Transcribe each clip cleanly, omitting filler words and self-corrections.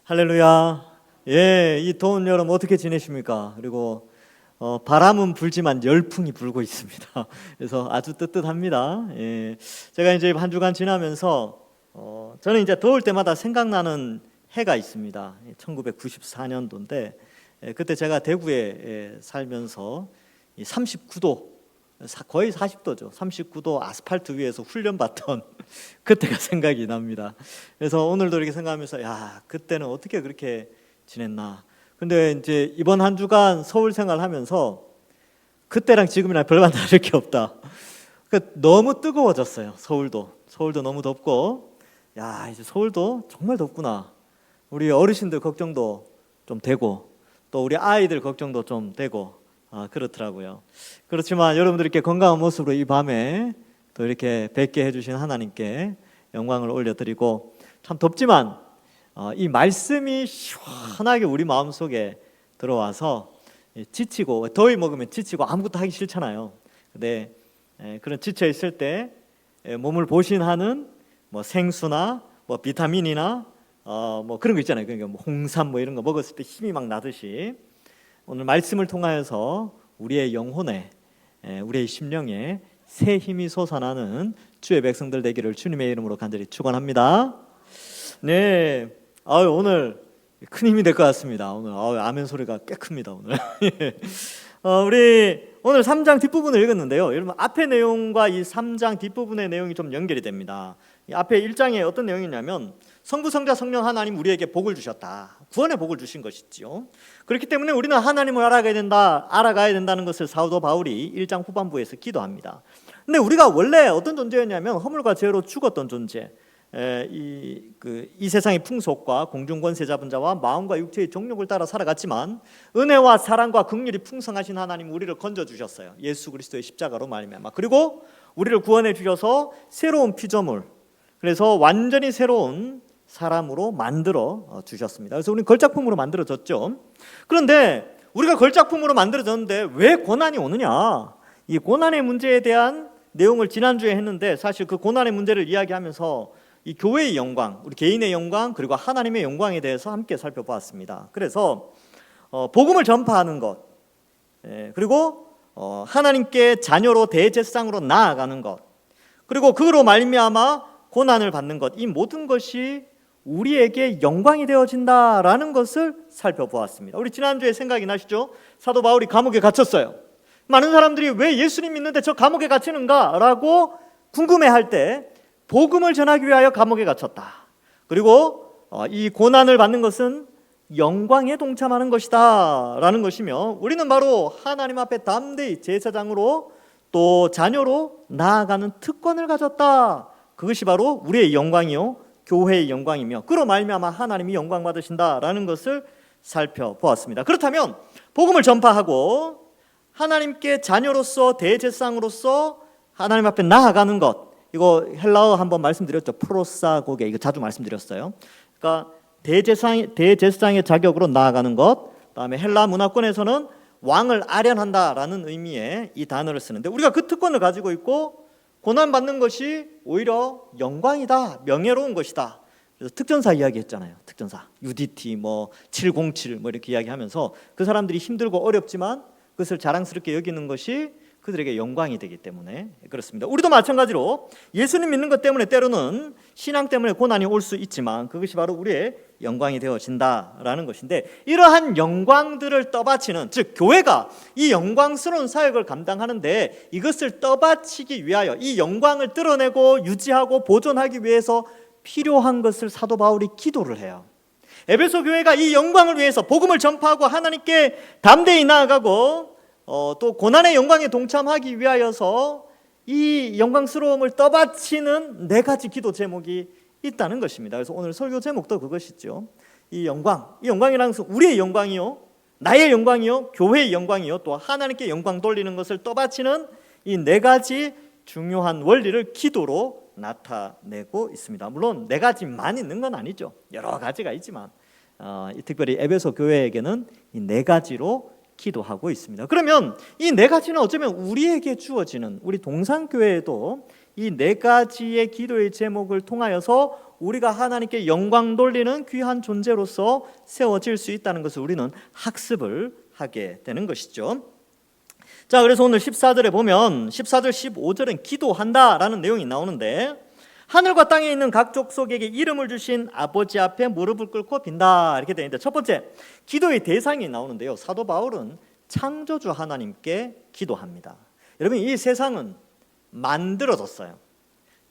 할렐루야. 예, 이 더운 여름 어떻게 지내십니까? 그리고 바람은 불지만 열풍이 불고 있습니다. 그래서 아주 뜨뜻합니다. 예, 제가 이제 한 주간 지나면서 저는 이제 더울 때마다 생각나는 해가 있습니다. 1994년도인데 그때 제가 대구에 살면서 39도 거의 40도죠. 39도 아스팔트 위에서 훈련받던 그때가 생각이 납니다. 그래서 오늘도 이렇게 생각하면서 야, 그때는 어떻게 그렇게 지냈나. 근데 이제 이번 한 주간 서울 생활하면서 그때랑 지금이랑 별반 다를 게 없다. 너무 뜨거워졌어요. 서울도 너무 덥고, 야, 이제 서울도 정말 덥구나. 우리 어르신들 걱정도 좀 되고, 또 우리 아이들 걱정도 좀 되고, 그렇더라고요. 그렇지만 여러분들 이렇게 건강한 모습으로 이 밤에 또 이렇게 뵙게 해주신 하나님께 영광을 올려드리고, 참 덥지만 이 말씀이 시원하게 우리 마음속에 들어와서 지치고, 더위 먹으면 지치고 아무것도 하기 싫잖아요. 근데 그런 지쳐 있을 때 몸을 보신하는 뭐 생수나 뭐 비타민이나 뭐 그런 거 있잖아요. 그러니까 뭐 홍삼 뭐 이런 거 먹었을 때 힘이 막 나듯이 오늘 말씀을 통하여서 우리의 영혼에, 우리의 심령에 새 힘이 솟아나는 주의 백성들 되기를 주님의 이름으로 간절히 축원합니다. 네, 오늘 큰 힘이 될 것 같습니다. 오늘 아멘 소리가 꽤 큽니다. 오늘 우리 오늘 3장 뒷부분을 읽었는데요. 여러분 앞의 내용과 이 3장 뒷부분의 내용이 좀 연결이 됩니다. 이 앞에 1장에 어떤 내용이냐면 성부, 성자, 성령 하나님 우리에게 복을 주셨다. 구원의 복을 주신 것이지요. 그렇기 때문에 우리는 하나님을 알아가야 된다는 것을 사도 바울이 1장 후반부에서 기도합니다. 근데 우리가 원래 어떤 존재였냐면 허물과 죄로 죽었던 존재. 이 세상의 풍속과 공중권세 잡은 자와 마음과 육체의 정욕을 따라 살아갔지만 은혜와 사랑과 긍휼이 풍성하신 하나님 우리를 건져주셨어요. 예수 그리스도의 십자가로 말미암아. 그리고 우리를 구원해 주셔서 새로운 피조물, 그래서 완전히 새로운 사람으로 만들어 주셨습니다. 그래서 우리는 걸작품으로 만들어졌죠. 그런데 우리가 걸작품으로 만들어졌는데 왜 고난이 오느냐? 이 고난의 문제에 대한 내용을 지난주에 했는데 사실 그 고난의 문제를 이야기하면서 이 교회의 영광, 우리 개인의 영광, 그리고 하나님의 영광에 대해서 함께 살펴보았습니다. 그래서 복음을 전파하는 것, 그리고 하나님께 자녀로 대제사장으로 나아가는 것, 그리고 그로 말미암아 고난을 받는 것, 이 모든 것이 우리에게 영광이 되어진다라는 것을 살펴보았습니다. 우리 지난주에 생각이 나시죠? 사도 바울이 감옥에 갇혔어요. 많은 사람들이 왜 예수님 믿는데 저 감옥에 갇히는가라고 궁금해할 때 복음을 전하기 위하여 감옥에 갇혔다. 그리고 이 고난을 받는 것은 영광에 동참하는 것이다 라는 것이며, 우리는 바로 하나님 앞에 담대히 제사장으로 또 자녀로 나아가는 특권을 가졌다. 그것이 바로 우리의 영광이요 교회의 영광이며 그로 말미암아 하나님이 영광 받으신다라는 것을 살펴보았습니다. 그렇다면 복음을 전파하고 하나님께 자녀로서 대제사장으로서 하나님 앞에 나아가는 것, 이거 헬라어 한번 말씀드렸죠. 프로사고게, 이거 자주 말씀드렸어요. 그러니까 대제사장의 자격으로 나아가는 것, 그다음에 헬라 문화권에서는 왕을 아련한다라는 의미의 이 단어를 쓰는데, 우리가 그 특권을 가지고 있고 고난받는 것이 오히려 영광이다, 명예로운 것이다. 그래서 특전사 이야기했잖아요. 특전사 UDT 뭐 707 뭐 이렇게 이야기하면서 그 사람들이 힘들고 어렵지만 그것을 자랑스럽게 여기는 것이 그들에게 영광이 되기 때문에 그렇습니다. 우리도 마찬가지로 예수님 믿는 것 때문에 때로는 신앙 때문에 고난이 올 수 있지만 그것이 바로 우리의 영광이 되어진다라는 것인데, 이러한 영광들을 떠받치는, 즉 교회가 이 영광스러운 사역을 감당하는데 이것을 떠받치기 위하여 이 영광을 드러내고 유지하고 보존하기 위해서 필요한 것을 사도 바울이 기도를 해요. 에베소 교회가 이 영광을 위해서 복음을 전파하고 하나님께 담대히 나아가고 또 고난의 영광에 동참하기 위하여서 이 영광스러움을 떠받치는 4가지 기도 제목이 있다는 것입니다. 그래서 오늘 설교 제목도 그것이죠. 이 영광이라는 것은 우리의 영광이요, 나의 영광이요, 교회의 영광이요, 또 하나님께 영광 돌리는 것을 떠받치는 이 4가지 중요한 원리를 기도로 나타내고 있습니다. 물론 4가지만 있는 건 아니죠. 여러 가지가 있지만 특별히 에베소 교회에게는 이 4가지로 기도하고 있습니다. 그러면 이 4가지는 어쩌면 우리에게 주어지는, 우리 동산교회에도 이 4가지의 기도의 제목을 통하여서 우리가 하나님께 영광 돌리는 귀한 존재로서 세워질 수 있다는 것을 우리는 학습을 하게 되는 것이죠. 자, 그래서 오늘 14절에 보면 14절 15절은 기도한다라는 내용이 나오는데, 하늘과 땅에 있는 각 족속에게 이름을 주신 아버지 앞에 무릎을 꿇고 빈다 이렇게 되어 있는데, 첫 번째 기도의 대상이 나오는데요, 사도 바울은 창조주 하나님께 기도합니다. 여러분, 이 세상은 만들어졌어요.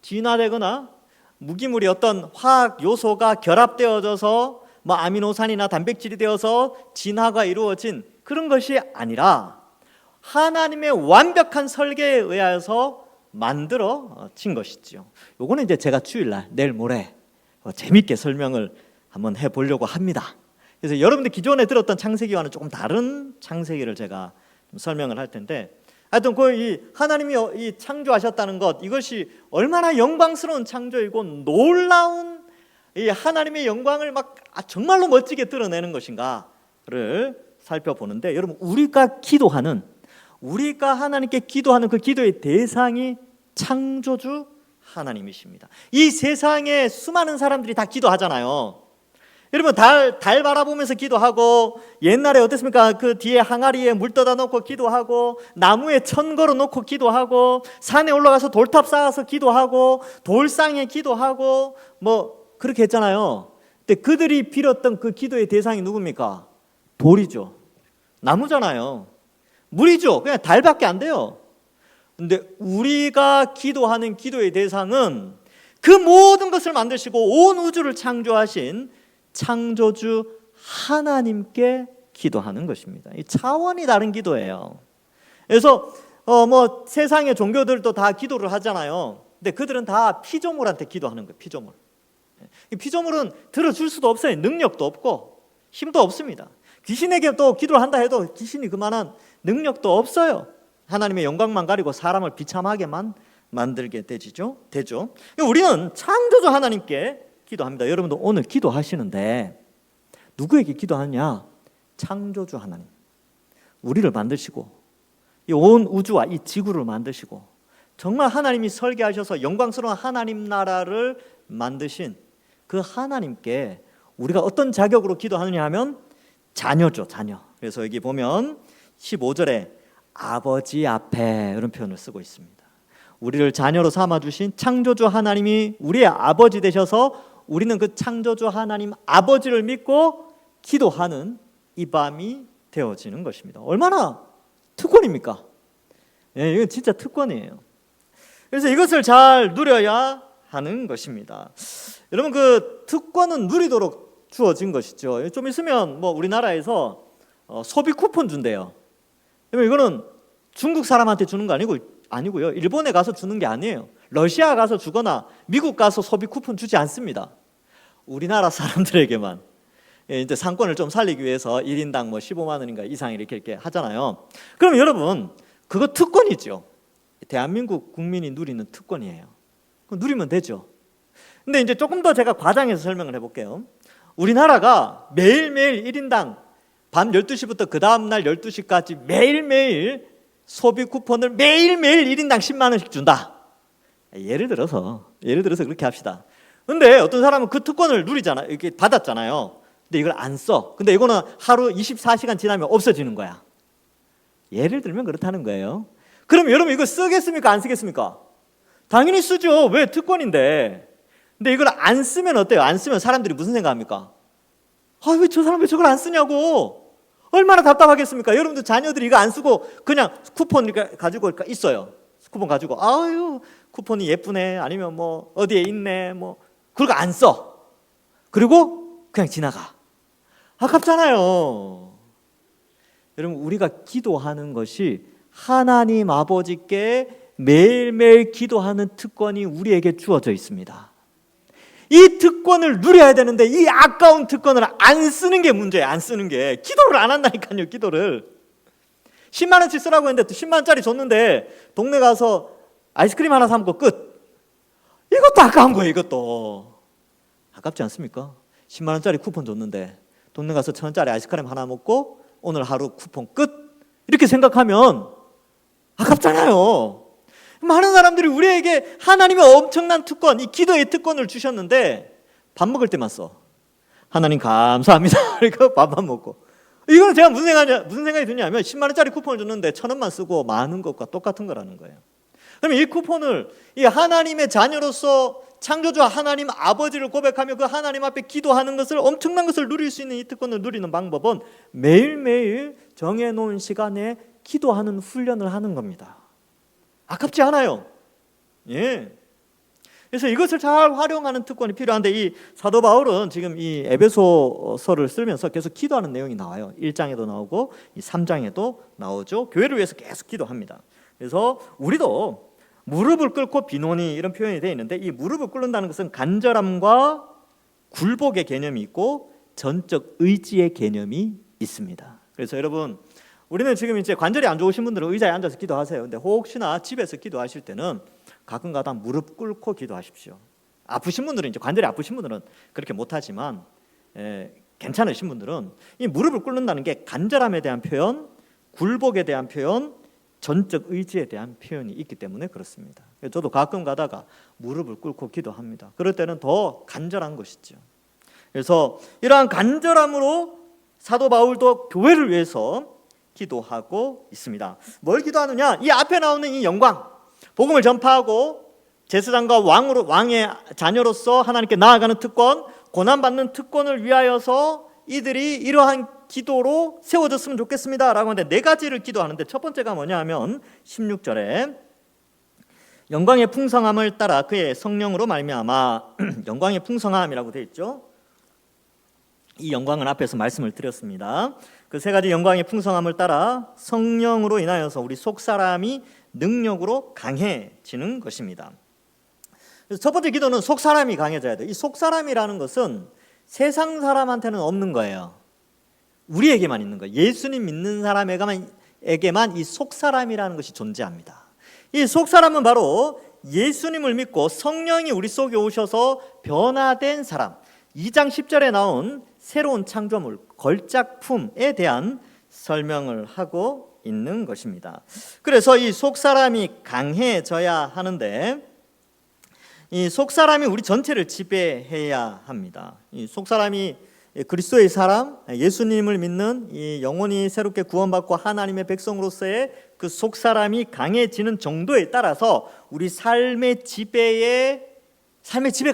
진화되거나 무기물이 어떤 화학 요소가 결합되어져서 뭐 아미노산이나 단백질이 되어서 진화가 이루어진 그런 것이 아니라 하나님의 완벽한 설계에 의하여서 만들어진 것이지요. 요거는 이제 제가 주일날 내일 모레 재밌게 설명을 한번 해보려고 합니다. 그래서 여러분들 기존에 들었던 창세기와는 조금 다른 창세기를 제가 좀 설명을 할 텐데, 하여튼 이 하나님이 이 창조하셨다는 것, 이것이 얼마나 영광스러운 창조이고 놀라운 이 하나님의 영광을 막 정말로 멋지게 드러내는 것인가를 살펴보는데, 여러분, 우리가 하나님께 기도하는 그 기도의 대상이 창조주 하나님이십니다. 이 세상에 수많은 사람들이 다 기도하잖아요. 여러분, 달 바라보면서 기도하고, 옛날에 어땠습니까? 그 뒤에 항아리에 물 떠다 놓고 기도하고, 나무에 천 걸어 놓고 기도하고, 산에 올라가서 돌탑 쌓아서 기도하고, 돌상에 기도하고, 뭐 그렇게 했잖아요. 근데 그들이 빌었던 그 기도의 대상이 누굽니까? 돌이죠. 나무잖아요. 물이죠. 그냥 달밖에 안 돼요. 근데 우리가 기도하는 기도의 대상은 그 모든 것을 만드시고 온 우주를 창조하신 창조주 하나님께 기도하는 것입니다. 이 차원이 다른 기도예요. 그래서 뭐 세상의 종교들도 다 기도를 하잖아요. 근데 그들은 다 피조물한테 기도하는 거예요. 피조물. 이 피조물은 들어줄 수도 없어요. 능력도 없고 힘도 없습니다. 귀신에게 또 기도를 한다 해도 귀신이 그만한 능력도 없어요. 하나님의 영광만 가리고 사람을 비참하게만 만들게 되죠. 우리는 창조주 하나님께 기도합니다. 여러분도 오늘 기도하시는데 누구에게 기도하느냐? 창조주 하나님. 우리를 만드시고 이 온 우주와 이 지구를 만드시고 정말 하나님이 설계하셔서 영광스러운 하나님 나라를 만드신 그 하나님께 우리가 어떤 자격으로 기도하느냐 하면 자녀죠, 자녀. 그래서 여기 보면 15절에 아버지 앞에 이런 표현을 쓰고 있습니다. 우리를 자녀로 삼아주신 창조주 하나님이 우리의 아버지 되셔서 우리는 그 창조주 하나님 아버지를 믿고 기도하는 이 밤이 되어지는 것입니다. 얼마나 특권입니까? 예, 이건 진짜 특권이에요. 그래서 이것을 잘 누려야 하는 것입니다. 여러분, 그 특권은 누리도록 주어진 것이죠. 좀 있으면 뭐 우리나라에서 소비 쿠폰 준대요. 이거는 중국 사람한테 주는 거 아니고요. 일본에 가서 주는 게 아니에요. 러시아 가서 주거나 미국 가서 소비 쿠폰 주지 않습니다. 우리나라 사람들에게만. 이제 상권을 좀 살리기 위해서 1인당 뭐 15만 원인가 이상 이렇게 하잖아요. 그럼 여러분, 그거 특권이죠. 대한민국 국민이 누리는 특권이에요. 그럼 누리면 되죠. 근데 이제 조금 더 제가 과장해서 설명을 해볼게요. 우리나라가 매일매일 1인당 밤 12시부터 그 다음날 12시까지 매일매일 소비 쿠폰을 매일매일 1인당 10만 원씩 준다. 예를 들어서 그렇게 합시다. 근데 어떤 사람은 그 특권을 누리잖아요. 이렇게 받았잖아요. 근데 이걸 안 써. 근데 이거는 하루 24시간 지나면 없어지는 거야. 예를 들면 그렇다는 거예요. 그럼 여러분, 이거 쓰겠습니까? 안 쓰겠습니까? 당연히 쓰죠. 왜? 특권인데. 근데 이걸 안 쓰면 어때요? 안 쓰면 사람들이 무슨 생각합니까? 왜 저 사람 왜 저걸 안 쓰냐고. 얼마나 답답하겠습니까? 여러분들 자녀들이 이거 안 쓰고 그냥 쿠폰 가지고 있어요. 쿠폰 가지고 아유 쿠폰이 예쁘네, 아니면 뭐 어디에 있네, 뭐 그리고 안 써. 그리고 그냥 지나가. 아깝잖아요. 여러분, 우리가 기도하는 것이 하나님 아버지께 매일매일 기도하는 특권이 우리에게 주어져 있습니다. 이 특권을 누려야 되는데 이 아까운 특권을 안 쓰는 게 문제예요. 안 쓰는 게. 기도를 안 한다니까요. 기도를 10만 원씩 쓰라고 했는데 또 10만 원짜리 줬는데 동네 가서 아이스크림 하나 사 먹고 끝. 이것도 아까운 거예요. 이것도 아깝지 않습니까? 10만 원짜리 쿠폰 줬는데 동네 가서 1,000원짜리 아이스크림 하나 먹고 오늘 하루 쿠폰 끝. 이렇게 생각하면 아깝잖아요. 많은 사람들이 우리에게 하나님의 엄청난 특권, 이 기도의 특권을 주셨는데 밥 먹을 때만 써. 하나님 감사합니다. 그러니까 밥만 먹고. 이거는 제가 무슨 생각이 드냐면 10만 원짜리 쿠폰을 줬는데 1,000원만 쓰고 많은 것과 똑같은 거라는 거예요. 그러면 이 쿠폰을 이 하나님의 자녀로서 창조주 하나님 아버지를 고백하며 그 하나님 앞에 기도하는 것을, 엄청난 것을 누릴 수 있는 이 특권을 누리는 방법은 매일매일 정해놓은 시간에 기도하는 훈련을 하는 겁니다. 아깝지 않아요. 예. 그래서 이것을 잘 활용하는 특권이 필요한데, 이 사도 바울은 지금 이 에베소서를 쓰면서 계속 기도하는 내용이 나와요. 1장에도 나오고 3장에도 나오죠. 교회를 위해서 계속 기도합니다. 그래서 우리도 무릎을 꿇고 비노니, 이런 표현이 되어 있는데, 이 무릎을 꿇는다는 것은 간절함과 굴복의 개념이 있고 전적 의지의 개념이 있습니다. 그래서 여러분, 우리는 지금 이제 관절이 안 좋으신 분들은 의자에 앉아서 기도하세요. 근데 혹시나 집에서 기도하실 때는 가끔가다 무릎 꿇고 기도하십시오. 아프신 분들은, 이제 관절이 아프신 분들은 그렇게 못하지만, 괜찮으신 분들은 이 무릎을 꿇는다는 게 간절함에 대한 표현, 굴복에 대한 표현, 전적 의지에 대한 표현이 있기 때문에 그렇습니다. 저도 가끔 가다가 무릎을 꿇고 기도합니다. 그럴 때는 더 간절한 것이죠. 그래서 이러한 간절함으로 사도 바울도 교회를 위해서 기도하고 있습니다. 뭘 기도하느냐? 이 앞에 나오는 이 영광, 복음을 전파하고 제사장과 왕의 자녀로서 하나님께 나아가는 특권, 고난받는 특권을 위하여서 이들이 이러한 기도로 세워졌으면 좋겠습니다 라고 하는데, 4가지를 기도하는데, 첫 번째가 뭐냐 하면 16절에 영광의 풍성함을 따라 그의 성령으로 말미암아 영광의 풍성함이라고 되어 있죠. 이 영광은 앞에서 말씀을 드렸습니다. 그 3가지 영광의 풍성함을 따라 성령으로 인하여서 우리 속사람이 능력으로 강해지는 것입니다. 그래서 첫 번째 기도는 속사람이 강해져야 돼요. 이 속사람이라는 것은 세상 사람한테는 없는 거예요. 우리에게만 있는 거예요. 예수님 믿는 사람에게만 이 속사람이라는 것이 존재합니다. 이 속사람은 바로 예수님을 믿고 성령이 우리 속에 오셔서 변화된 사람, 2장 10절에 나온 새로운 창조물, 걸작품에 대한 설명을 하고 있는 것입니다. 그래서 이 속사람이 강해져야 하는데, 이 속사람이 우리 전체를 지배해야 합니다. 이 속사람이 그리스도의 사람, 예수님을 믿는 이 영혼이 새롭게 구원받고 하나님의 백성으로서의 그 속사람이 강해지는 정도에 따라서 우리 삶의 지배가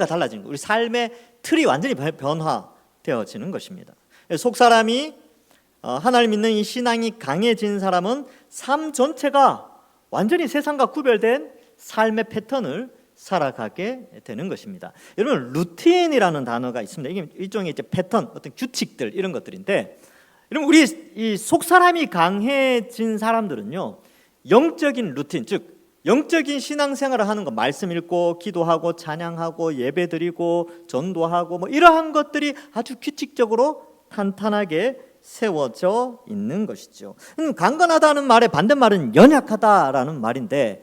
달라지는 거예요. 우리 삶의 틀이 완전히 변화되어지는 것입니다. 속사람이 하나님 믿는 이 신앙이 강해진 사람은 삶 전체가 완전히 세상과 구별된 삶의 패턴을 살아가게 되는 것입니다. 여러분, 루틴이라는 단어가 있습니다. 이게 일종의 이제 패턴, 어떤 규칙들, 이런 것들인데, 여러분, 우리 이 속사람이 강해진 사람들은요, 영적인 루틴, 즉 영적인 신앙생활을 하는 것, 말씀 읽고 기도하고 찬양하고 예배드리고 전도하고 뭐 이러한 것들이 아주 규칙적으로 탄탄하게 세워져 있는 것이죠. 강건하다는 말의 반대말은 연약하다라는 말인데,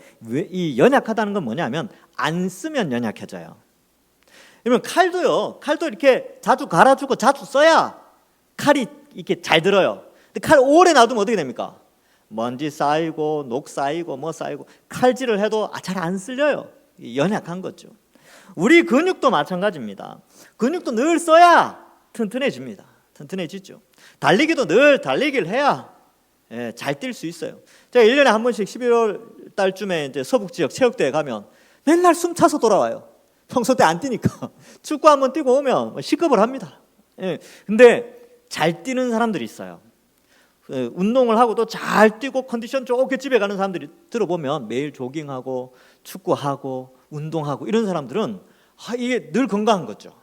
이 연약하다는 건 뭐냐면 안 쓰면 연약해져요. 그러면 칼도 이렇게 자주 갈아주고 자주 써야 칼이 이렇게 잘 들어요. 근데 칼 오래 놔두면 어떻게 됩니까? 먼지 쌓이고 녹 쌓이고 뭐 쌓이고, 칼질을 해도 잘 안 쓸려요. 연약한 거죠. 우리 근육도 마찬가지입니다. 근육도 늘 써야 튼튼해집니다. 튼튼해지죠. 달리기도 늘 달리기를 해야 잘 뛸 수 있어요. 제가 1년에 한 번씩 11월 달쯤에 이제 서북 지역 체육대회 가면 맨날 숨 차서 돌아와요. 평소 때 안 뛰니까. 축구 한번 뛰고 오면 시급을 합니다. 근데 잘 뛰는 사람들이 있어요. 운동을 하고도 잘 뛰고 컨디션 좋게 집에 가는 사람들이 들어보면 매일 조깅하고 축구하고 운동하고 이런 사람들은 이게 늘 건강한 거죠.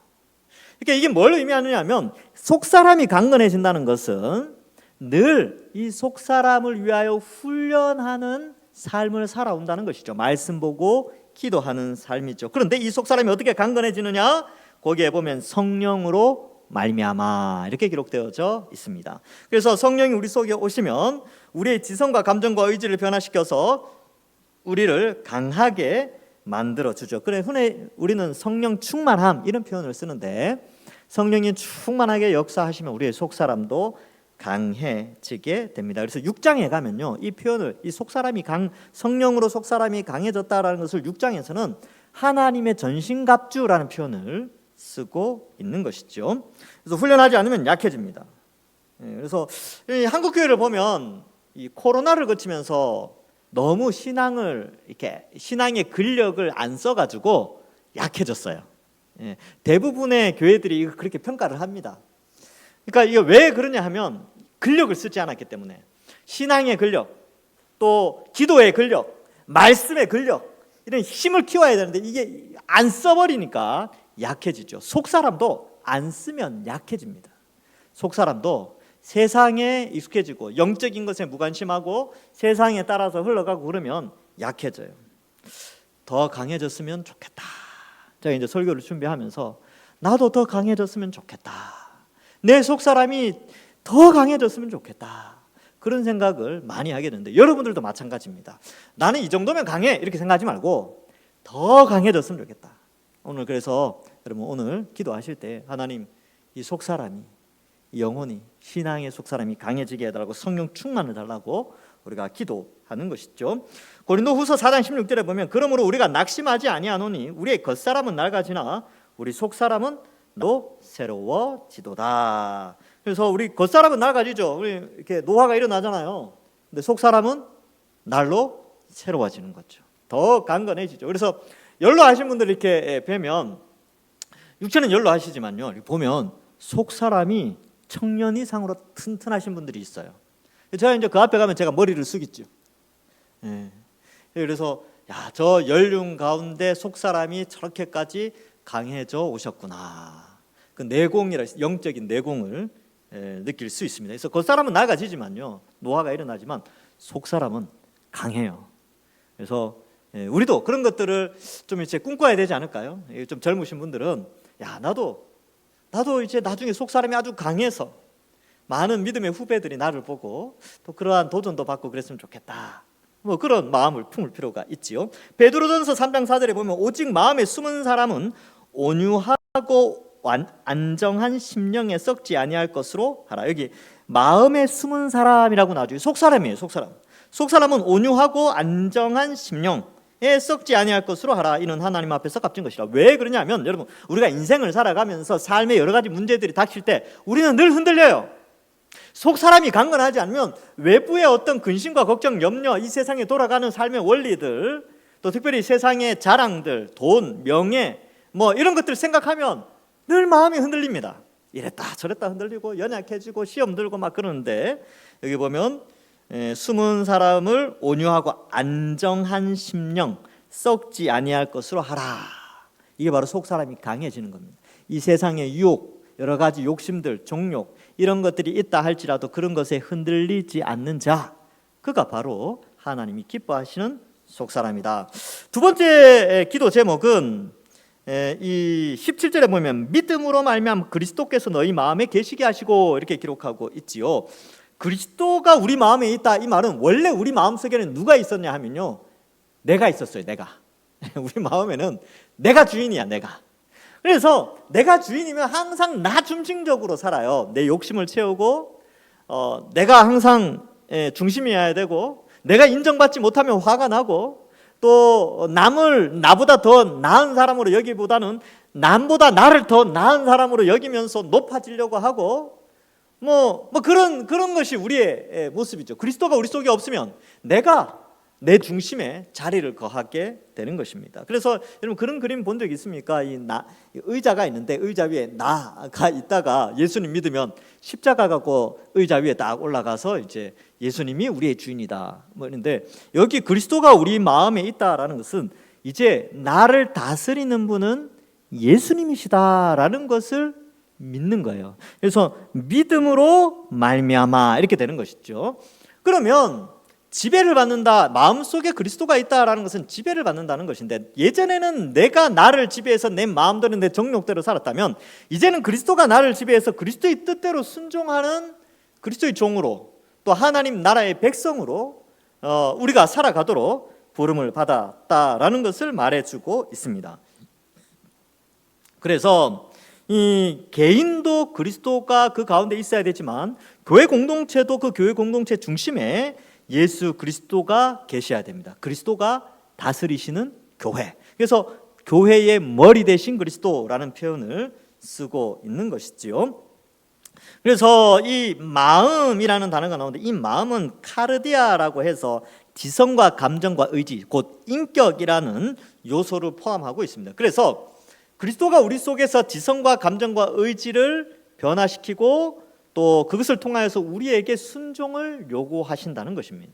그러니까 이게 뭘 의미하느냐 하면, 속사람이 강건해진다는 것은 늘 이 속사람을 위하여 훈련하는 삶을 살아온다는 것이죠. 말씀 보고 기도하는 삶이죠. 그런데 이 속사람이 어떻게 강건해지느냐? 거기에 보면 성령으로 말미암아 이렇게 기록되어져 있습니다. 그래서 성령이 우리 속에 오시면 우리의 지성과 감정과 의지를 변화시켜서 우리를 강하게 만들어주죠. 그래, 흔히 우리는 성령 충만함 이런 표현을 쓰는데, 성령이 충만하게 역사하시면 우리의 속사람도 강해지게 됩니다. 그래서 6장에 가면요, 이 표현을, 이 성령으로 속사람이 강해졌다라는 것을 6장에서는 하나님의 전신갑주라는 표현을 쓰고 있는 것이죠. 그래서 훈련하지 않으면 약해집니다. 그래서 이 한국 교회를 보면 이 코로나를 거치면서 너무 신앙의 근력을 안 써가지고 약해졌어요. 대부분의 교회들이 이거 그렇게 평가를 합니다. 그러니까 이거 왜 그러냐 하면 근력을 쓰지 않았기 때문에 신앙의 근력, 또 기도의 근력, 말씀의 근력 이런 힘을 키워야 되는데 이게 안 써버리니까 약해지죠. 속사람도 안 쓰면 약해집니다. 속사람도 세상에 익숙해지고 영적인 것에 무관심하고 세상에 따라서 흘러가고 그러면 약해져요. 더 강해졌으면 좋겠다. 제가 이제 설교를 준비하면서 나도 더 강해졌으면 좋겠다. 내 속사람이 더 강해졌으면 좋겠다. 그런 생각을 많이 하게 되는데 여러분들도 마찬가지입니다. 나는 이 정도면 강해 이렇게 생각하지 말고 더 강해졌으면 좋겠다. 오늘 그래서 여러분 오늘 기도하실 때 하나님 이 속사람이 이 영혼이 신앙의 속사람이 강해지게 해달라고 성령 충만을 달라고 우리가 기도하는 것이죠. 고린도후서 4장 16절에 보면 그러므로 우리가 낙심하지 아니하노니 우리의 겉사람은 낡아지나 우리 속사람은 또 새로워지도다. 그래서 우리 겉사람은 낡아지죠. 우리 이렇게 노화가 일어나잖아요. 근데 속사람은 날로 새로워지는 거죠. 더 강건해지죠. 그래서 연로하신 분들 이렇게 뵈면 육체는 연로하시지만요. 보면 속사람이 청년 이상으로 튼튼하신 분들이 있어요. 제가 이제 그 앞에 가면 제가 머리를 숙이죠. 그래서 야, 저 연륜 가운데 속사람이 저렇게까지 강해져 오셨구나. 그 내공이라 영적인 내공을 느낄 수 있습니다. 그래서 겉사람은 낡아지지만요. 노화가 일어나지만 속사람은 강해요. 그래서 우리도 그런 것들을 좀 이제 꿈꿔야 되지 않을까요? 좀 젊으신 분들은 야, 나도 이제 나중에 속사람이 아주 강해서 많은 믿음의 후배들이 나를 보고 또 그러한 도전도 받고 그랬으면 좋겠다. 뭐 그런 마음을 품을 필요가 있지요. 베드로전서 3장 4절에 보면 오직 마음에 숨은 사람은 온유하고 안정한 심령에 썩지 아니할 것으로 하라. 여기 마음에 숨은 사람이라고 나와요. 속사람이에요. 속사람은 온유하고 안정한 심령에 썩지 아니할 것으로 하라. 이는 하나님 앞에서 값진 것이라. 왜 그러냐면 여러분 우리가 인생을 살아가면서 삶의 여러 가지 문제들이 닥칠 때 우리는 늘 흔들려요. 속사람이 강건하지 않으면 외부의 어떤 근심과 걱정, 염려, 이 세상에 돌아가는 삶의 원리들, 또 특별히 세상의 자랑들, 돈, 명예 뭐 이런 것들을 생각하면 늘 마음이 흔들립니다. 이랬다 저랬다 흔들리고 연약해지고 시험 들고 막 그러는데 여기 보면 숨은 사람을 온유하고 안정한 심령 썩지 아니할 것으로 하라. 이게 바로 속사람이 강해지는 겁니다. 이 세상의 유혹, 여러 가지 욕심들, 종욕 이런 것들이 있다 할지라도 그런 것에 흔들리지 않는 자, 그가 바로 하나님이 기뻐하시는 속사람이다. 두 번째 기도 제목은 이 17절에 보면 믿음으로 말미암아 그리스도께서 너희 마음에 계시게 하시고 이렇게 기록하고 있지요. 그리스도가 우리 마음에 있다 이 말은 원래 우리 마음속에는 누가 있었냐 하면요, 내가 있었어요. 내가 우리 마음에는 내가 주인이야. 내가. 그래서 내가 주인이면 항상 나 중심적으로 살아요. 내 욕심을 채우고 내가 항상 중심이어야 되고 내가 인정받지 못하면 화가 나고 또 남을 나보다 더 나은 사람으로 여기보다는 남보다 나를 더 나은 사람으로 여기면서 높아지려고 하고 뭐 그런 것이 우리의 모습이죠. 그리스도가 우리 속에 없으면 내가 내 중심에 자리를 거하게 되는 것입니다. 그래서 여러분 그런 그림 본 적 있습니까? 의자가 있는데 의자 위에 나가 있다가 예수님 믿으면 십자가 갖고 의자 위에 딱 올라가서 이제 예수님이 우리의 주인이다. 뭐 이런데 여기 그리스도가 우리 마음에 있다라는 것은 이제 나를 다스리는 분은 예수님이시다라는 것을 믿는 거예요. 그래서 믿음으로 말미암아 이렇게 되는 것이죠. 그러면 지배를 받는다, 마음속에 그리스도가 있다라는 것은 지배를 받는다는 것인데 예전에는 내가 나를 지배해서 내 마음대로 내 정욕대로 살았다면 이제는 그리스도가 나를 지배해서 그리스도의 뜻대로 순종하는 그리스도의 종으로 또 하나님 나라의 백성으로 우리가 살아가도록 부름을 받았다라는 것을 말해주고 있습니다. 그래서 이 개인도 그리스도가 그 가운데 있어야 되지만 교회 공동체도 그 교회 공동체 중심에 예수 그리스도가 계셔야 됩니다. 그리스도가 다스리시는 교회. 그래서 교회의 머리 대신 그리스도라는 표현을 쓰고 있는 것이지요. 그래서 이 마음이라는 단어가 나오는데 이 마음은 카르디아라고 해서 지성과 감정과 의지, 곧 인격이라는 요소를 포함하고 있습니다. 그래서 그리스도가 우리 속에서 지성과 감정과 의지를 변화시키고 또 그것을 통하여서 우리에게 순종을 요구하신다는 것입니다.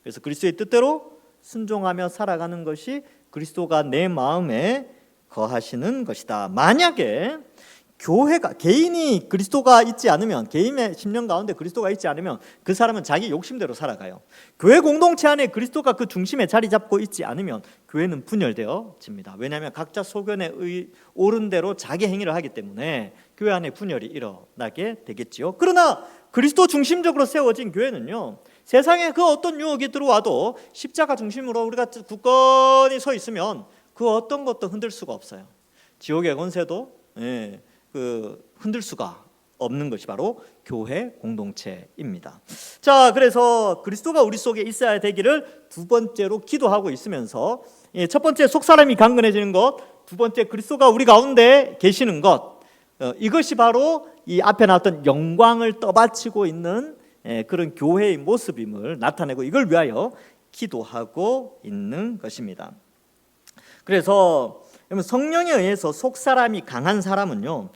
그래서 그리스도의 뜻대로 순종하며 살아가는 것이 그리스도가 내 마음에 거하시는 것이다. 만약에 교회가 개인이 그리스도가 있지 않으면, 개인의 심령 가운데 그리스도가 있지 않으면 그 사람은 자기 욕심대로 살아가요. 교회 공동체 안에 그리스도가 그 중심에 자리 잡고 있지 않으면 교회는 분열되어집니다. 왜냐하면 각자 소견에 옳은 대로 자기 행위를 하기 때문에 교회 안에 분열이 일어나게 되겠지요. 그러나 그리스도 중심적으로 세워진 교회는요, 세상에 그 어떤 유혹이 들어와도 십자가 중심으로 우리가 굳건히 서 있으면 그 어떤 것도 흔들 수가 없어요. 지옥의 권세도 흔들 수가 없는 것이 바로 교회 공동체입니다. 자, 그래서 그리스도가 우리 속에 있어야 되기를 두 번째로 기도하고 있으면서, 첫 번째 속사람이 강건해지는 것, 두 번째 그리스도가 우리 가운데 계시는 것, 이것이 바로 이 앞에 나왔던 영광을 떠받치고 있는 그런 교회의 모습임을 나타내고 이걸 위하여 기도하고 있는 것입니다. 그래서 성령에 의해서 속사람이 강한 사람은요,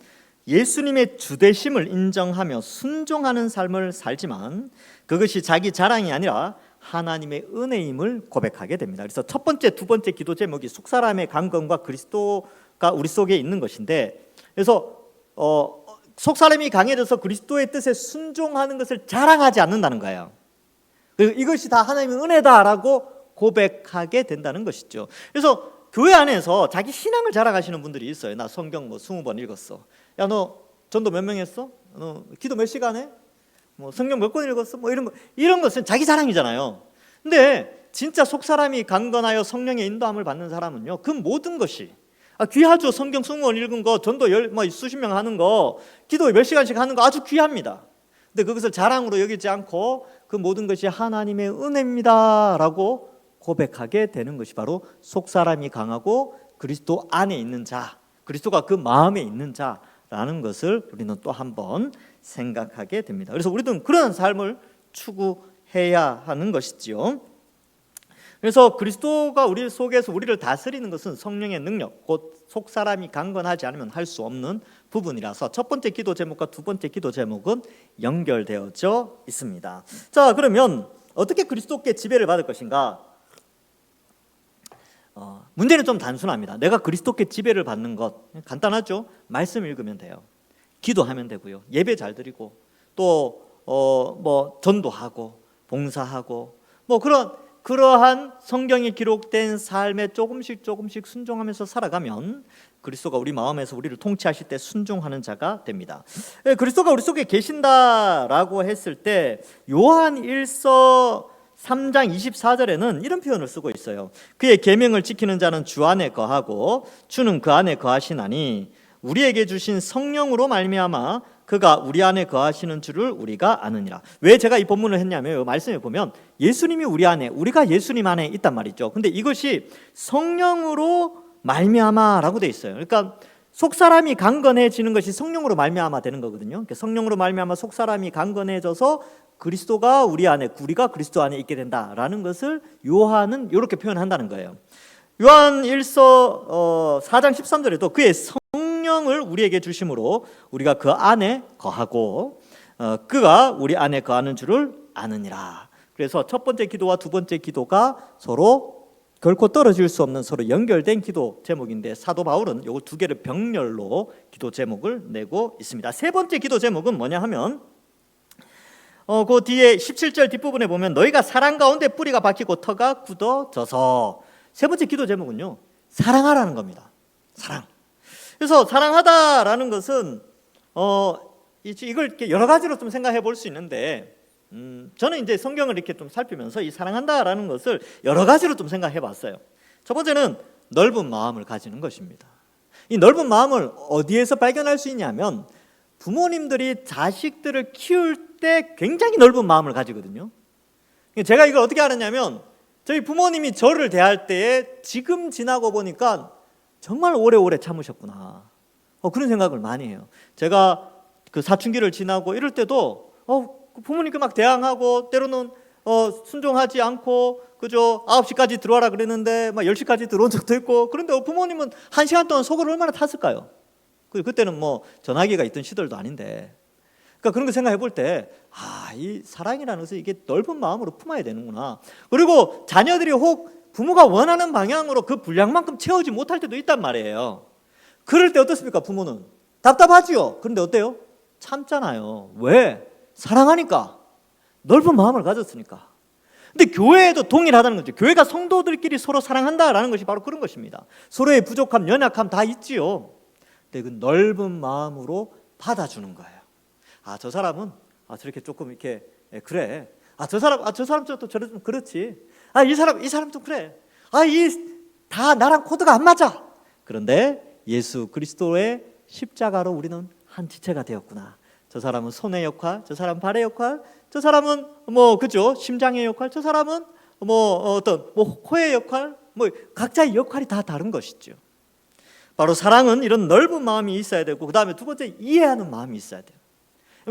예수님의 주되심을 인정하며 순종하는 삶을 살지만 그것이 자기 자랑이 아니라 하나님의 은혜임을 고백하게 됩니다. 그래서 첫 번째, 두 번째 기도 제목이 속사람의 강건과 그리스도가 우리 속에 있는 것인데, 그래서 속사람이 강해져서 그리스도의 뜻에 순종하는 것을 자랑하지 않는다는 거예요. 그리고 이것이 다 하나님의 은혜다라고 고백하게 된다는 것이죠. 그래서 교회 안에서 자기 신앙을 자랑하시는 분들이 있어요. 나 성경 20번 읽었어. 야, 너 전도 몇 명 했어? 너 기도 몇 시간 해? 성경 몇 권 읽었어? 이런 것은 자기 자랑이잖아요. 근데 진짜 속사람이 강건하여 성령의 인도함을 받는 사람은요, 그 모든 것이 귀하죠. 성경 20권 읽은 거, 전도 수십 명 하는 거, 기도 몇 시간씩 하는 거 아주 귀합니다. 근데 그것을 자랑으로 여기지 않고 그 모든 것이 하나님의 은혜입니다라고 고백하게 되는 것이 바로 속사람이 강하고 그리스도 안에 있는 자, 그리스도가 그 마음에 있는 자라는 것을 우리는 또 한번 생각하게 됩니다. 그래서 우리는 그런 삶을 추구해야 하는 것이지요. 그래서 그리스도가 우리 속에서 우리를 다스리는 것은 성령의 능력, 곧 속사람이 강건하지 않으면 할 수 없는 부분이라서 첫 번째 기도 제목과 두 번째 기도 제목은 연결되어져 있습니다. 자, 그러면 어떻게 그리스도께 지배를 받을 것인가? 문제는 좀 단순합니다. 내가 그리스도께 지배를 받는 것 간단하죠. 말씀 읽으면 돼요. 기도하면 되고요. 예배 잘 드리고 또 전도하고 봉사하고 그러한 성경에 기록된 삶에 조금씩 순종하면서 살아가면 그리스도가 우리 마음에서 우리를 통치하실 때 순종하는 자가 됩니다. 그리스도가 우리 속에 계신다라고 했을 때 요한 1서 3장 24절에는 이런 표현을 쓰고 있어요. 그의 계명을 지키는 자는 주 안에 거하고 주는 그 안에 거하시나니 우리에게 주신 성령으로 말미암아 그가 우리 안에 거하시는 줄을 우리가 아느니라. 왜 제가 이 본문을 했냐면 말씀에 보면 예수님이 우리 안에, 우리가 예수님 안에 있단 말이죠. 근데 이것이 성령으로 말미암아라고 돼 있어요. 그러니까 속사람이 강건해지는 것이 성령으로 말미암아 되는 거거든요. 성령으로 말미암아 속사람이 강건해져서 그리스도가 우리 안에, 우리가 그리스도 안에 있게 된다라는 것을 요한은 이렇게 표현한다는 거예요. 요한 1서 4장 13절에도 그의 성령을 우리에게 주심으로 우리가 그 안에 거하고 그가 우리 안에 거하는 줄을 아느니라. 그래서 첫 번째 기도와 두 번째 기도가 서로 결코 떨어질 수 없는 서로 연결된 기도 제목인데 사도 바울은 이 두 개를 병렬로 기도 제목을 내고 있습니다. 세 번째 기도 제목은 뭐냐 하면 그 뒤에 17절 뒷부분에 보면 너희가 사랑 가운데 뿌리가 박히고 터가 굳어져서, 세 번째 기도 제목은요, 사랑하라는 겁니다. 사랑. 그래서 사랑하다라는 것은 이걸 이렇게 여러 가지로 좀 생각해 볼 수 있는데 저는 이제 성경을 이렇게 좀 살피면서 이 사랑한다라는 것을 여러 가지로 좀 생각해 봤어요. 첫 번째는 넓은 마음을 가지는 것입니다. 이 넓은 마음을 어디에서 발견할 수 있냐면 부모님들이 자식들을 키울 때 굉장히 넓은 마음을 가지거든요. 제가 이걸 어떻게 알았냐면 저희 부모님이 저를 대할 때에 지금 지나고 보니까 정말 오래오래 참으셨구나. 그런 생각을 많이 해요. 제가 그 사춘기를 지나고 이럴 때도 부모님께 막 대항하고 때로는 순종하지 않고 그저 9시까지 들어와라 그랬는데 막 10시까지 들어온 적도 있고, 그런데 부모님은 1시간 동안 속을 얼마나 탔을까요? 그때는 뭐 전화기가 있던 시절도 아닌데. 그러니까 그런 거 생각해 볼 때 이 사랑이라는 것을 이게 넓은 마음으로 품어야 되는구나. 그리고 자녀들이 혹 부모가 원하는 방향으로 그 분량만큼 채우지 못할 때도 있단 말이에요. 그럴 때 어떻습니까? 부모는 답답하지요. 그런데 어때요? 참잖아요. 왜? 사랑하니까. 넓은 마음을 가졌으니까. 근데 교회에도 동일하다는 거죠. 교회가 성도들끼리 서로 사랑한다라는 것이 바로 그런 것입니다. 서로의 부족함, 연약함 다 있지요. 근데 그 넓은 마음으로 받아주는 거예요. 저 사람은 저렇게 조금 이렇게 그래. 저 사람 또 저래 좀 그렇지. 이 사람 좀 그래. 다 나랑 코드가 안 맞아. 그런데 예수 그리스도의 십자가로 우리는 한 지체가 되었구나. 저 사람은 손의 역할, 저 사람은 발의 역할, 저 사람은 그죠? 심장의 역할, 저 사람은 코의 역할, 각자의 역할이 다 다른 것이죠. 바로 사랑은 이런 넓은 마음이 있어야 되고, 그 다음에 두 번째, 이해하는 마음이 있어야 돼요.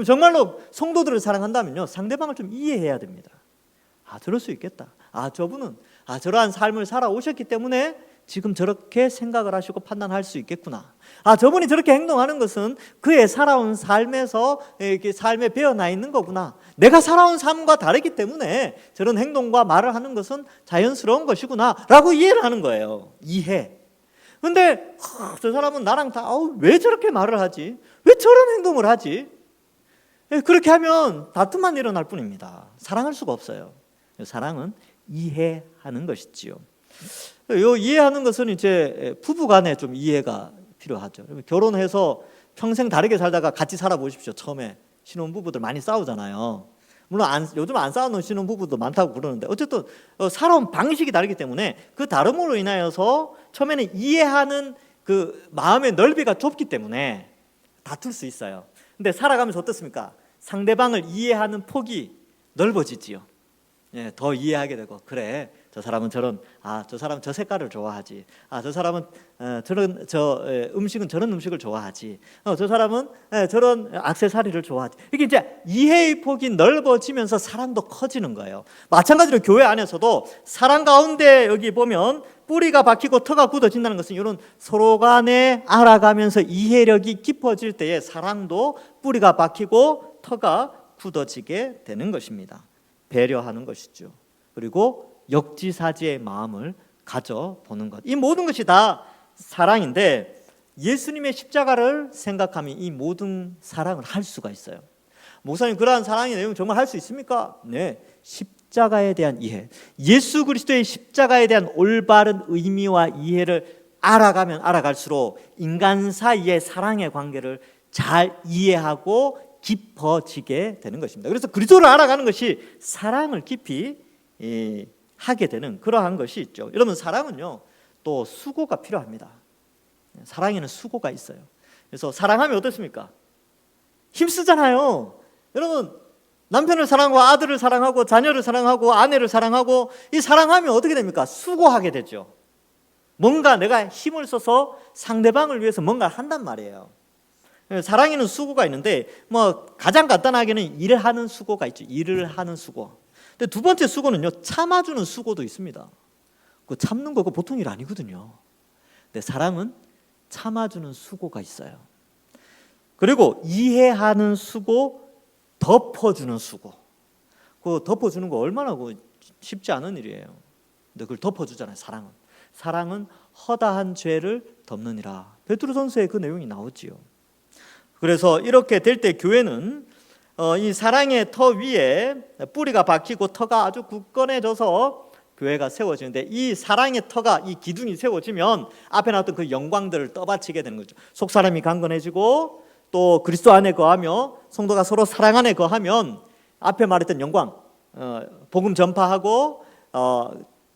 정말로 성도들을 사랑한다면요, 상대방을 좀 이해해야 됩니다. 저럴 수 있겠다. 저분은 저러한 삶을 살아오셨기 때문에 지금 저렇게 생각을 하시고 판단할 수 있겠구나. 저분이 저렇게 행동하는 것은 그의 살아온 삶에서 이렇게 삶에 배어나 있는 거구나. 내가 살아온 삶과 다르기 때문에 저런 행동과 말을 하는 것은 자연스러운 것이구나 라고 이해를 하는 거예요. 이해. 근데 저 사람은 나랑 왜 저렇게 말을 하지? 왜 저런 행동을 하지? 그렇게 하면 다툼만 일어날 뿐입니다. 사랑할 수가 없어요. 사랑은 이해하는 것이지요. 이해하는 것은 이제 부부간에 좀 이해가 필요하죠. 결혼해서 평생 다르게 살다가 같이 살아보십시오. 처음에 신혼부부들 많이 싸우잖아요. 물론 요즘 안 싸우는 신혼부부도 많다고 그러는데, 어쨌든 살아온 방식이 다르기 때문에 그 다름으로 인하여서 처음에는 이해하는 그 마음의 넓이가 좁기 때문에 다툴 수 있어요. 근데 살아가면서 어떻습니까? 상대방을 이해하는 폭이 넓어지지요. 더 이해하게 되고, 그래, 저 사람은 저 사람은 저 색깔을 좋아하지. 저 사람은 음식은 저런 음식을 좋아하지. 저 사람은 저런 액세서리를 좋아하지. 이게 이제 이해의 폭이 넓어지면서 사랑도 커지는 거예요. 마찬가지로 교회 안에서도 사랑 가운데 여기 보면 뿌리가 박히고 터가 굳어진다는 것은 이런 서로 간에 알아가면서 이해력이 깊어질 때에 사랑도 뿌리가 박히고 터가 굳어지게 되는 것입니다. 배려하는 것이죠. 그리고 역지사지의 마음을 가져보는 것. 이 모든 것이 다 사랑인데, 예수님의 십자가를 생각하면 이 모든 사랑을 할 수가 있어요. 목사님, 그러한 사랑의 내용 정말 할 수 있습니까? 네. 십자가에 대한 이해, 예수 그리스도의 십자가에 대한 올바른 의미와 이해를 알아가면 알아갈수록 인간 사이의 사랑의 관계를 잘 이해하고 깊어지게 되는 것입니다. 그래서 그리스도를 알아가는 것이 사랑을 깊이 하게 되는 그러한 것이 있죠. 여러분, 사랑은요 또 수고가 필요합니다. 사랑에는 수고가 있어요. 그래서 사랑하면 어떻습니까? 힘쓰잖아요. 여러분, 남편을 사랑하고 아들을 사랑하고 자녀를 사랑하고 아내를 사랑하고, 이 사랑하면 어떻게 됩니까? 수고하게 되죠. 뭔가 내가 힘을 써서 상대방을 위해서 뭔가를 한단 말이에요. 사랑에는 수고가 있는데, 가장 간단하게는 일을 하는 수고가 있죠. 일을 하는 수고. 근데 두 번째 수고는요, 참아주는 수고도 있습니다. 그 참는 거 보통 일 아니거든요. 근데 사랑은 참아주는 수고가 있어요. 그리고 이해하는 수고, 덮어주는 수고. 그 덮어주는 거 얼마나 쉽지 않은 일이에요. 근데 그걸 덮어주잖아요. 사랑은 허다한 죄를 덮느니라. 베드로전서에 그 내용이 나오지요. 그래서 이렇게 될 때 교회는 이 사랑의 터 위에 뿌리가 박히고 터가 아주 굳건해져서 교회가 세워지는데, 이 사랑의 터가, 이 기둥이 세워지면 앞에 나왔던 그 영광들을 떠받치게 되는 거죠. 속사람이 강건해지고, 또 그리스도 안에 거하며 성도가 서로 사랑 안에 거하면 앞에 말했던 영광, 복음 전파하고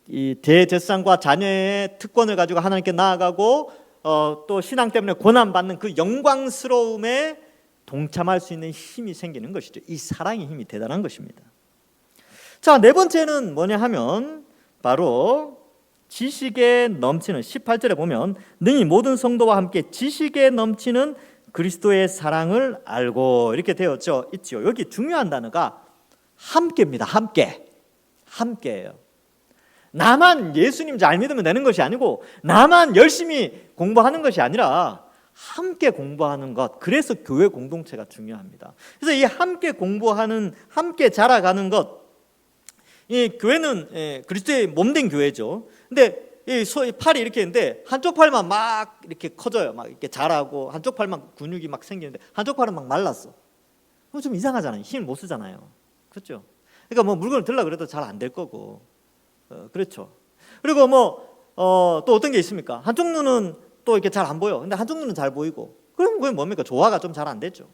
이 대제사장과 자녀의 특권을 가지고 하나님께 나아가고, 또 신앙 때문에 고난받는 그 영광스러움에 동참할 수 있는 힘이 생기는 것이죠. 이 사랑의 힘이 대단한 것입니다. 자, 네 번째는 뭐냐 하면 바로 지식에 넘치는 18절에 보면 능히 모든 성도와 함께 지식에 넘치는 그리스도의 사랑을 알고 이렇게 되었죠. 있죠. 여기 중요한 단어가 함께입니다. 함께예요. 나만 예수님 잘 믿으면 되는 것이 아니고 나만 열심히 공부하는 것이 아니라 함께 공부하는 것. 그래서 교회 공동체가 중요합니다. 그래서 이 함께 공부하는, 함께 자라가는 것, 이 교회는 그리스도의 몸된 교회죠. 근데 이 팔이 이렇게 있는데 한쪽 팔만 막 이렇게 커져요. 막 이렇게 자라고 한쪽 팔만 근육이 막 생기는데 한쪽 팔은 막 말랐어. 그럼 좀 이상하잖아요. 힘을 못 쓰잖아요. 그렇죠? 그러니까 뭐 물건을 들라 그래도 잘 안 될 거고, 그렇죠. 그리고 또 어떤 게 있습니까? 한쪽 눈은 또 이렇게 잘 안 보여. 근데 한쪽 눈은 잘 보이고. 그럼 그게 뭡니까? 조화가 좀 잘 안 되죠.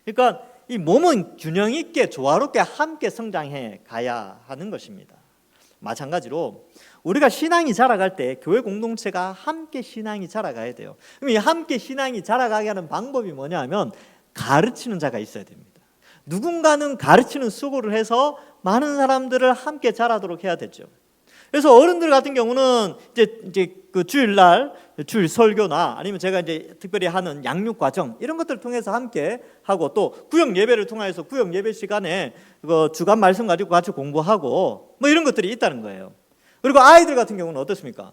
그러니까 이 몸은 균형 있게 조화롭게 함께 성장해 가야 하는 것입니다. 마찬가지로 우리가 신앙이 자라갈 때 교회 공동체가 함께 신앙이 자라가야 돼요. 그럼 이 함께 신앙이 자라가게 하는 방법이 뭐냐면 가르치는 자가 있어야 됩니다. 누군가는 가르치는 수고를 해서 많은 사람들을 함께 자라도록 해야 되죠. 그래서 어른들 같은 경우는 이제 그 주일날 주일 설교나 아니면 제가 이제 특별히 하는 양육 과정 이런 것들을 통해서 함께 하고 또 구역 예배를 통해서 구역 예배 시간에 그 주간 말씀 가지고 같이 공부하고 뭐 이런 것들이 있다는 거예요. 그리고 아이들 같은 경우는 어떻습니까?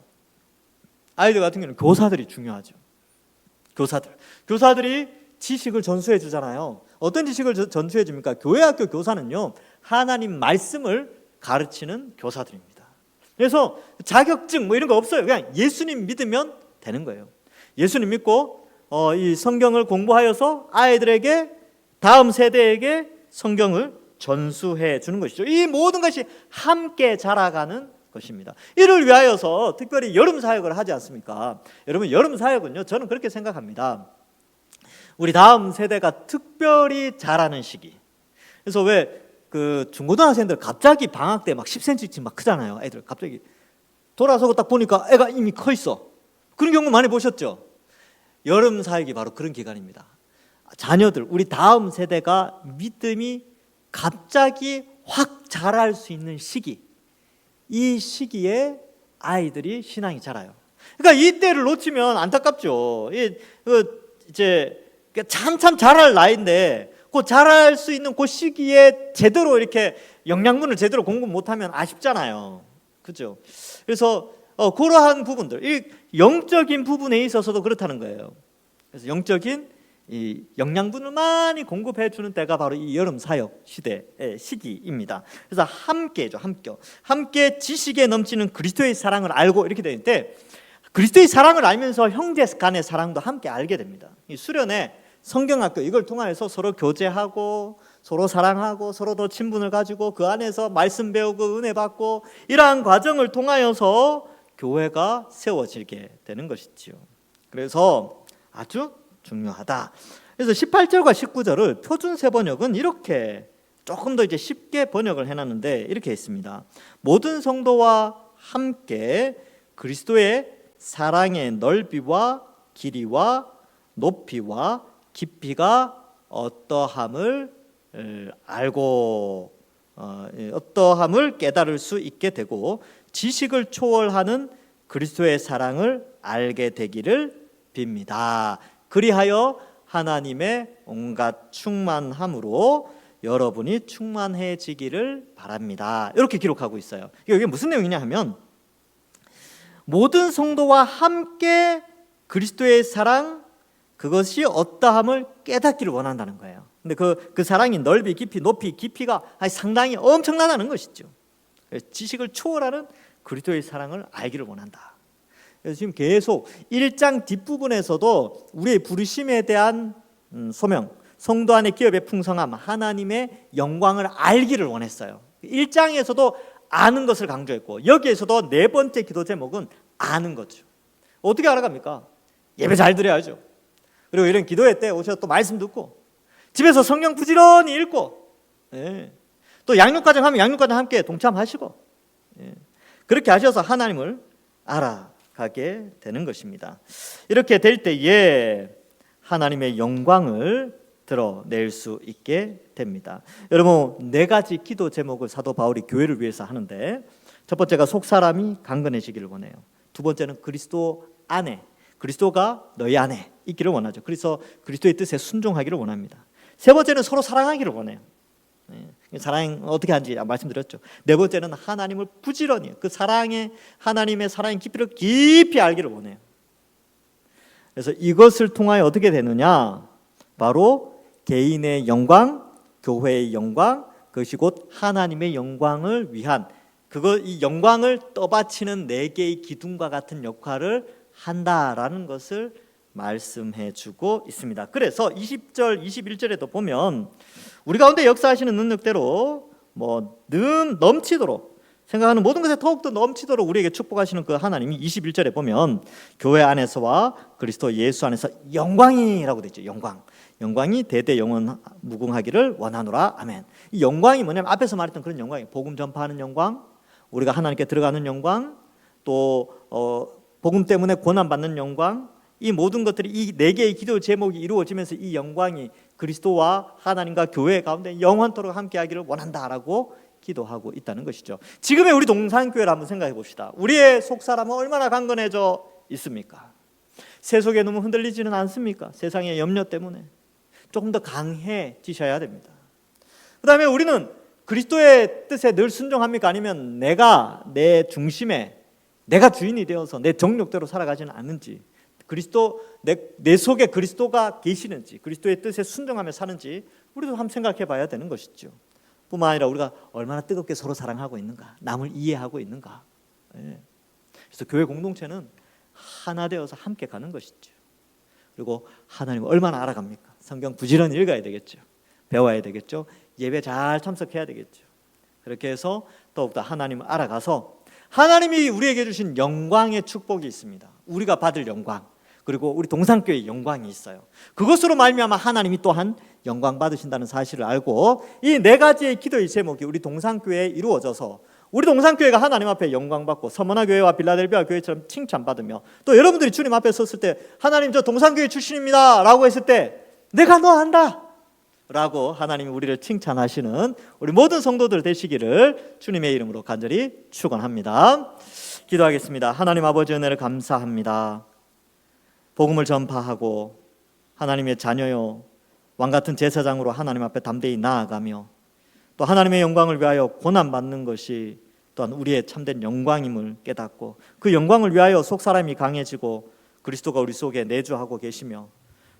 아이들 같은 경우는 교사들이 중요하죠. 교사들이 지식을 전수해 주잖아요. 어떤 지식을 전수해 줍니까? 교회 학교 교사는요, 하나님 말씀을 가르치는 교사들입니다. 그래서 자격증 뭐 이런 거 없어요. 그냥 예수님 믿으면 되는 거예요. 예수님 믿고 이 성경을 공부하여서 아이들에게, 다음 세대에게 성경을 전수해 주는 것이죠. 이 모든 것이 함께 자라가는 것입니다. 이를 위하여서 특별히 여름 사역을 하지 않습니까? 여러분, 여름 사역은요, 저는 그렇게 생각합니다. 우리 다음 세대가 특별히 자라는 시기. 그래서 왜 그 중고등학생들 갑자기 방학 때 막 10cm씩 막 크잖아요. 애들 갑자기 돌아서고 딱 보니까 애가 이미 커 있어. 그런 경우 많이 보셨죠? 여름 사역이 바로 그런 기간입니다. 자녀들, 우리 다음 세대가 믿음이 갑자기 확 자랄 수 있는 시기. 이 시기에 아이들이 신앙이 자라요. 그러니까 이 때를 놓치면 안타깝죠. 이제 한참 자랄 나이인데 그 자랄 수 있는 그 시기에 제대로 이렇게 영양분을 제대로 공급 못하면 아쉽잖아요. 그죠? 그래서 그러한 부분들, 이 영적인 부분에 있어서도 그렇다는 거예요. 그래서 영적인 이 영양분을 많이 공급해 주는 때가 바로 이 여름 사역 시대의 시기입니다. 그래서 함께죠, 함께 지식에 넘치는 그리스도의 사랑을 알고 이렇게 되는데, 그리스도의 사랑을 알면서 형제 간의 사랑도 함께 알게 됩니다. 이 수련회 성경학교 이걸 통해서 서로 교제하고 서로 사랑하고 서로 더 친분을 가지고 그 안에서 말씀 배우고 은혜 받고 이러한 과정을 통하여서 교회가 세워지게 되는 것이지요. 그래서 아주 중요하다. 그래서 18절과 19절을 표준세 번역은 이렇게 조금 더 이제 쉽게 번역을 해놨는데 이렇게 있습니다. 모든 성도와 함께 그리스도의 사랑의 넓이와 길이와 높이와 깊이가 어떠함을 알고 어떠함을 깨달을 수 있게 되고 지식을 초월하는 그리스도의 사랑을 알게 되기를 빕니다. 그리하여 하나님의 온갖 충만함으로 여러분이 충만해지기를 바랍니다. 이렇게 기록하고 있어요. 이게 무슨 내용이냐 하면 모든 성도와 함께 그리스도의 사랑, 그것이 어떠함을 깨닫기를 원한다는 거예요. 근데 그 사랑이 넓이, 깊이, 높이, 깊이가 상당히 엄청나다는 것이죠. 지식을 초월하는 그리스도의 사랑을 알기를 원한다. 그래서 지금 계속 1장 뒷부분에서도 우리의 부르심에 대한 소명, 성도 안의 기업의 풍성함, 하나님의 영광을 알기를 원했어요. 1장에서도 아는 것을 강조했고 여기에서도 네 번째 기도 제목은 아는 거죠. 어떻게 알아갑니까? 예배 잘 드려야죠. 그리고 이런 기도회 때 오셔서 또 말씀 듣고 집에서 성경 부지런히 읽고 또 양육과정 하면 양육과정 함께 동참하시고 그렇게 하셔서 하나님을 알아가게 되는 것입니다. 이렇게 될 때에 하나님의 영광을 드러낼 수 있게 됩니다. 여러분, 네 가지 기도 제목을 사도 바울이 교회를 위해서 하는데 첫 번째가 속 사람이 강건해지기를 원해요. 두 번째는 그리스도 안에, 그리스도가 너희 안에 있기를 원하죠. 그래서 그리스도의 뜻에 순종하기를 원합니다. 세 번째는 서로 사랑하기를 원해요. 사랑 어떻게 하는지 말씀드렸죠. 네 번째는 하나님을 부지런히, 그 사랑의, 하나님의 사랑의 깊이를 깊이 알기를 원해요. 그래서 이것을 통하여 어떻게 되느냐, 바로 개인의 영광, 교회의 영광, 그것이 곧 하나님의 영광을 위한, 이 영광을 떠받치는 네 개의 기둥과 같은 역할을 한다라는 것을 말씀해 주고 있습니다. 그래서 20절, 21절에도 보면 우리 가운데 역사하시는 능력대로 넘치도록 생각하는 모든 것에 더욱더 넘치도록 우리에게 축복하시는 그 하나님이 21절에 보면 교회 안에서와 그리스도 예수 안에서 영광이라고 되어 있죠. 영광이 대대 영원 무궁하기를 원하노라. 아멘. 이 영광이 뭐냐면 앞에서 말했던 그런 영광이에요. 복음 전파하는 영광, 우리가 하나님께 들어가는 영광, 또 복음 때문에 고난받는 영광, 이 모든 것들이 이 네 개의 기도 제목이 이루어지면서 이 영광이 그리스도와 하나님과 교회 가운데 영원토록 함께하기를 원한다라고 기도하고 있다는 것이죠. 지금의 우리 동산교회를 한번 생각해 봅시다. 우리의 속사람은 얼마나 강건해져 있습니까? 세속에 너무 흔들리지는 않습니까? 세상의 염려 때문에 조금 더 강해지셔야 됩니다. 그 다음에 우리는 그리스도의 뜻에 늘 순종합니까? 아니면 내가 내 중심에, 내가 주인이 되어서 내 정욕대로 살아가지는 않는지, 그리스도 내 속에 그리스도가 계시는지, 그리스도의 뜻에 순종하며 사는지 우리도 한번 생각해 봐야 되는 것이죠. 뿐만 아니라 우리가 얼마나 뜨겁게 서로 사랑하고 있는가, 남을 이해하고 있는가. 그래서 교회 공동체는 하나 되어서 함께 가는 것이죠. 그리고 하나님을 얼마나 알아갑니까? 성경 부지런히 읽어야 되겠죠. 배워야 되겠죠. 예배 잘 참석해야 되겠죠. 그렇게 해서 더욱더 하나님을 알아가서 하나님이 우리에게 주신 영광의 축복이 있습니다. 우리가 받을 영광, 그리고 우리 동산교회의 영광이 있어요. 그것으로 말미암아 하나님이 또한 영광 받으신다는 사실을 알고 이 네 가지의 기도의 제목이 우리 동산교회에 이루어져서 우리 동산교회가 하나님 앞에 영광받고 서머나 교회와 빌라델비아 교회처럼 칭찬받으며, 또 여러분들이 주님 앞에 섰을 때 하나님 저 동산교회 출신입니다 라고 했을 때 내가 너 안다 라고 하나님이 우리를 칭찬하시는 우리 모든 성도들 되시기를 주님의 이름으로 간절히 축원합니다. 기도하겠습니다. 하나님 아버지 은혜를 감사합니다. 복음을 전파하고 하나님의 자녀요 왕같은 제사장으로 하나님 앞에 담대히 나아가며 또 하나님의 영광을 위하여 고난받는 것이 또한 우리의 참된 영광임을 깨닫고 그 영광을 위하여 속사람이 강해지고 그리스도가 우리 속에 내주하고 계시며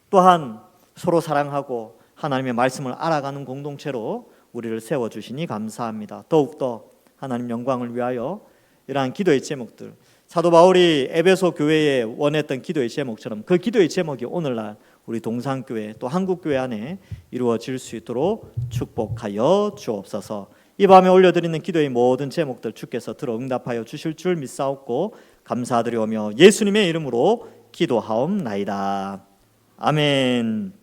또한 서로 사랑하고 하나님의 말씀을 알아가는 공동체로 우리를 세워주시니 감사합니다. 더욱더 하나님 영광을 위하여 이러한 기도의 제목들, 사도 바울이 에베소 교회에 원했던 기도의 제목처럼 그 기도의 제목이 오늘날 우리 동산교회 또 한국교회 안에 이루어질 수 있도록 축복하여 주옵소서. 이 밤에 올려드리는 기도의 모든 제목들 주께서 들어 응답하여 주실 줄 믿사옵고 감사드리오며 예수님의 이름으로 기도하옵나이다. 아멘.